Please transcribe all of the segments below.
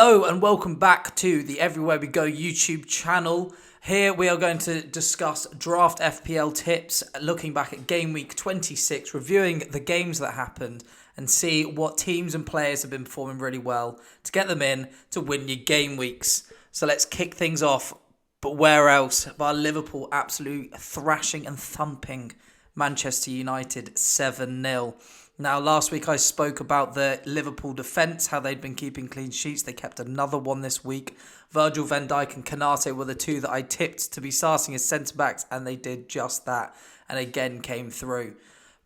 Hello and welcome back to the Everywhere We Go YouTube channel. Here we are going to discuss draft FPL tips, looking back at game week 26, reviewing the games that happened and see what teams and players have been performing really well to get them in to win your game weeks. So let's kick things off. But where else? By Liverpool absolute thrashing and thumping Manchester United 7-0. Now, last week I spoke about the Liverpool defence, how they'd been keeping clean sheets. They kept another one this week. Virgil van Dijk and Konate were the two that I tipped to be starting as centre-backs, and they did just that, and again came through.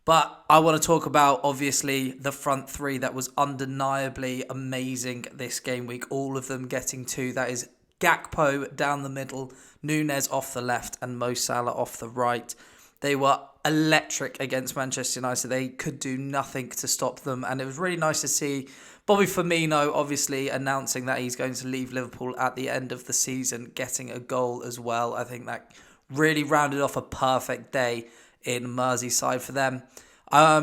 But I want to talk about, obviously, the front three that was undeniably amazing this game week. All of them getting two. That is Gakpo down the middle, Nunez off the left, and Mo Salah off the right. They were electric against Manchester United. They could do nothing to stop them. And it was really nice to see Bobby Firmino obviously announcing that he's going to leave Liverpool at the end of the season, getting a goal as well. I think that really rounded off a perfect day in Merseyside for them. I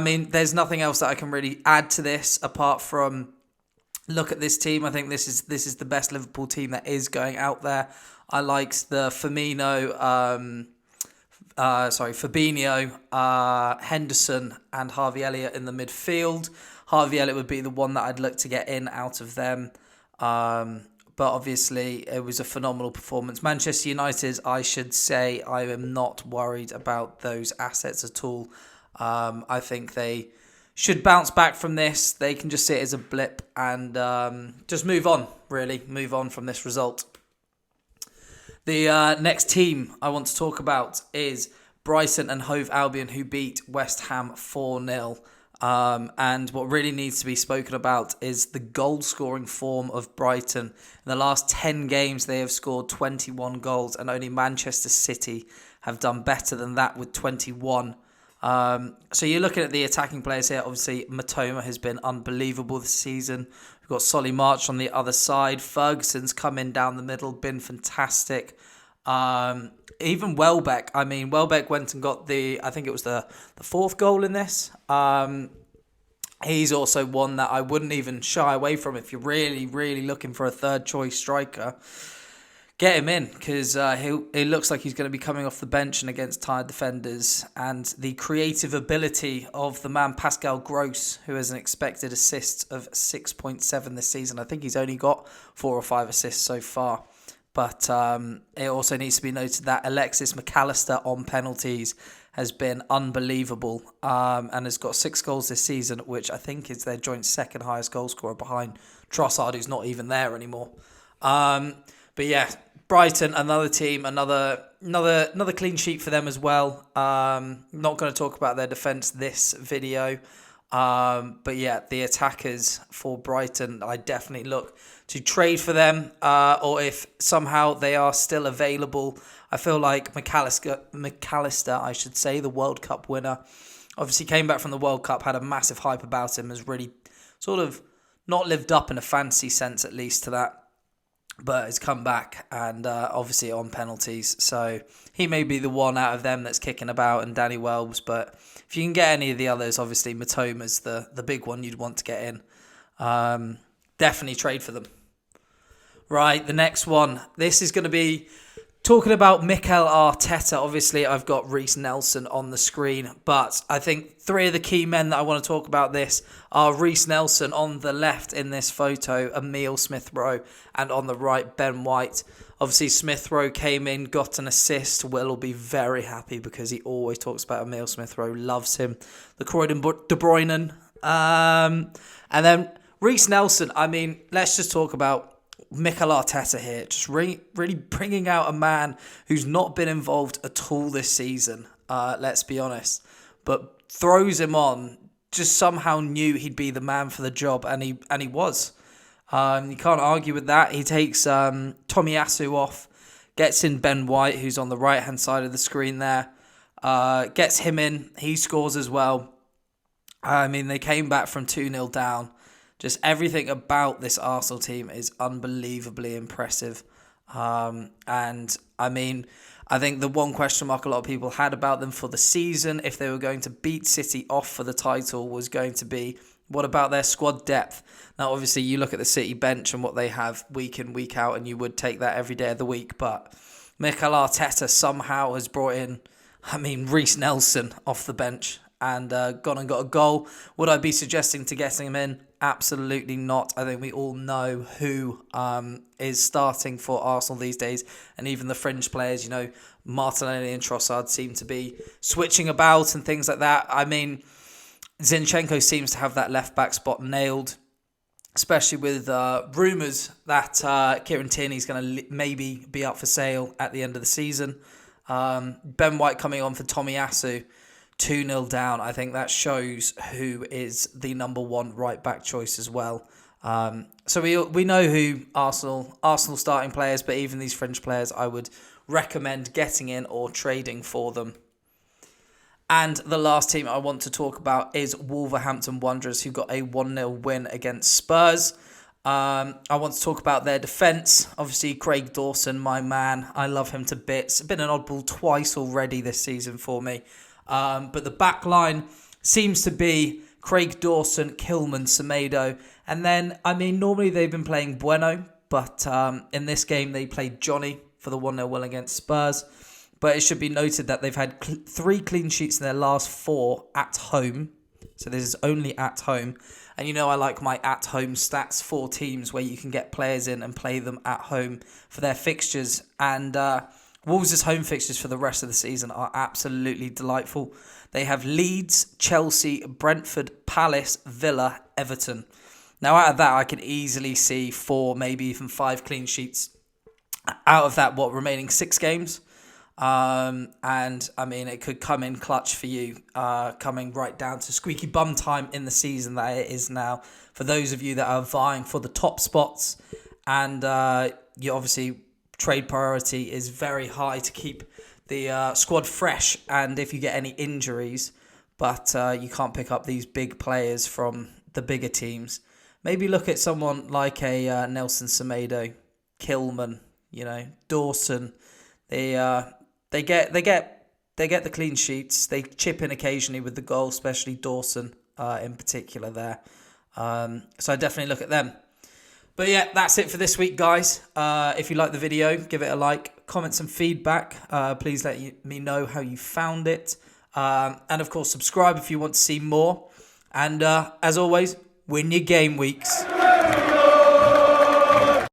mean, there's nothing else that I can really add to this apart from look at this team. I think this is the best Liverpool team that is going out there. I liked the Fabinho, Henderson and Harvey Elliott in the midfield. Harvey Elliott would be the one that I'd look to get in out of them. But obviously, it was a phenomenal performance. Manchester United, I should say, I am not worried about those assets at all. I think they should bounce back from this. They can just see it as a blip and just move on, really. Move on from this result. The next team I want to talk about is Brighton and Hove Albion, who beat West Ham 4-0. And what really needs to be spoken about is the goal-scoring form of Brighton. In the last 10 games, they have scored 21 goals, and only Manchester City have done better than that with 21. So you're looking at the attacking players here. Obviously, Matoma has been unbelievable this season. We've got Solly March on the other side. Ferguson's come in down the middle, been fantastic. Even Welbeck. I mean, Welbeck went and got I think it was the fourth goal in this. He's also one that I wouldn't even shy away from if you're really, really looking for a third choice striker. Get him in because it looks like he's going to be coming off the bench and against tired defenders. And the creative ability of the man Pascal Gross, who has an expected assist of 6.7 this season. I think he's only got 4 or 5 assists so far. But it also needs to be noted that Alexis McAllister on penalties has been unbelievable and has got 6 goals this season, which I think is their joint second highest goal scorer behind Trossard, who's not even there anymore. But yeah, Brighton, another team, another clean sheet for them as well. Not going to talk about their defence this video. But yeah, the attackers for Brighton, I definitely look to trade for them. Or if somehow they are still available, I feel like McAllister, I should say, the World Cup winner, obviously came back from the World Cup, had a massive hype about him, has really sort of not lived up in a fancy sense at least to that. But has come back and obviously on penalties. So he may be the one out of them that's kicking about and Danny Wells. But if you can get any of the others, obviously Matoma's the big one you'd want to get in. Definitely trade for them. Right, the next one. This is going to be talking about Mikel Arteta. Obviously, I've got Reece Nelson on the screen, but I think 3 of the key men that I want to talk about this are Reece Nelson on the left in this photo, Emile Smith-Rowe, and on the right, Ben White. Obviously, Smith-Rowe came in, got an assist. Will will be very happy because he always talks about Emile Smith-Rowe, loves him. The Croydon De Bruyne. And then Reece Nelson, I mean, let's just talk about Mikel Arteta here, just really bringing out a man who's not been involved at all this season, let's be honest, but throws him on, just somehow knew he'd be the man for the job, and he was. You can't argue with that. He takes Tomiyasu off, gets in Ben White, who's on the right-hand side of the screen there, gets him in, he scores as well. I mean, they came back from 2-0 down. Just everything about this Arsenal team is unbelievably impressive. And I mean, I think the one question mark a lot of people had about them for the season, if they were going to beat City off for the title, was going to be What about their squad depth? Now, obviously, you look at the City bench and what they have week in, week out, and you would take that every day of the week. But Mikel Arteta somehow has brought in, Reece Nelson off the bench and gone and got a goal. Would I be suggesting to getting him in? Absolutely not. I think we all know who is starting for Arsenal these days. And even the fringe players, Martinelli and Trossard seem to be switching about and things like that. Zinchenko seems to have that left-back spot nailed, especially with rumours that Kieran Tierney's going to maybe be up for sale at the end of the season. Ben White coming on for Tomiyasu, 2-0 down. I think that shows who is the number one right-back choice as well. So we know who Arsenal starting players, but even these fringe players, I would recommend getting in or trading for them. And the last team I want to talk about is Wolverhampton Wanderers, who got a 1-0 win against Spurs. I want to talk about their defence. Obviously, Craig Dawson, my man. I love him to bits. Been an oddball twice already this season for me. But the back line seems to be Craig Dawson, Kilman, Semedo. And then, normally they've been playing Bueno, but in this game they played Johnny for the 1-0 win against Spurs. But it should be noted that they've had 3 clean sheets in their last 4 at home. So this is only at home. And I like my at-home stats for teams where you can get players in and play them at home for their fixtures. And Wolves' home fixtures for the rest of the season are absolutely delightful. They have Leeds, Chelsea, Brentford, Palace, Villa, Everton. Now, out of that, I can easily see 4, maybe even 5 clean sheets. Out of that, remaining 6 games? It could come in clutch for you, coming right down to squeaky bum time in the season that it is now. For those of you that are vying for the top spots, and you obviously trade priority is very high to keep the squad fresh. And if you get any injuries, but you can't pick up these big players from the bigger teams, maybe look at someone like a Nelson Semedo, Kilman, Dawson. They get the clean sheets. They chip in occasionally with the goal, especially Dawson in particular there. So I definitely look at them. But yeah, that's it for this week, guys. If you like the video, give it a like, comment some feedback. Please let me know how you found it. And of course, subscribe if you want to see more. And as always, win your game weeks.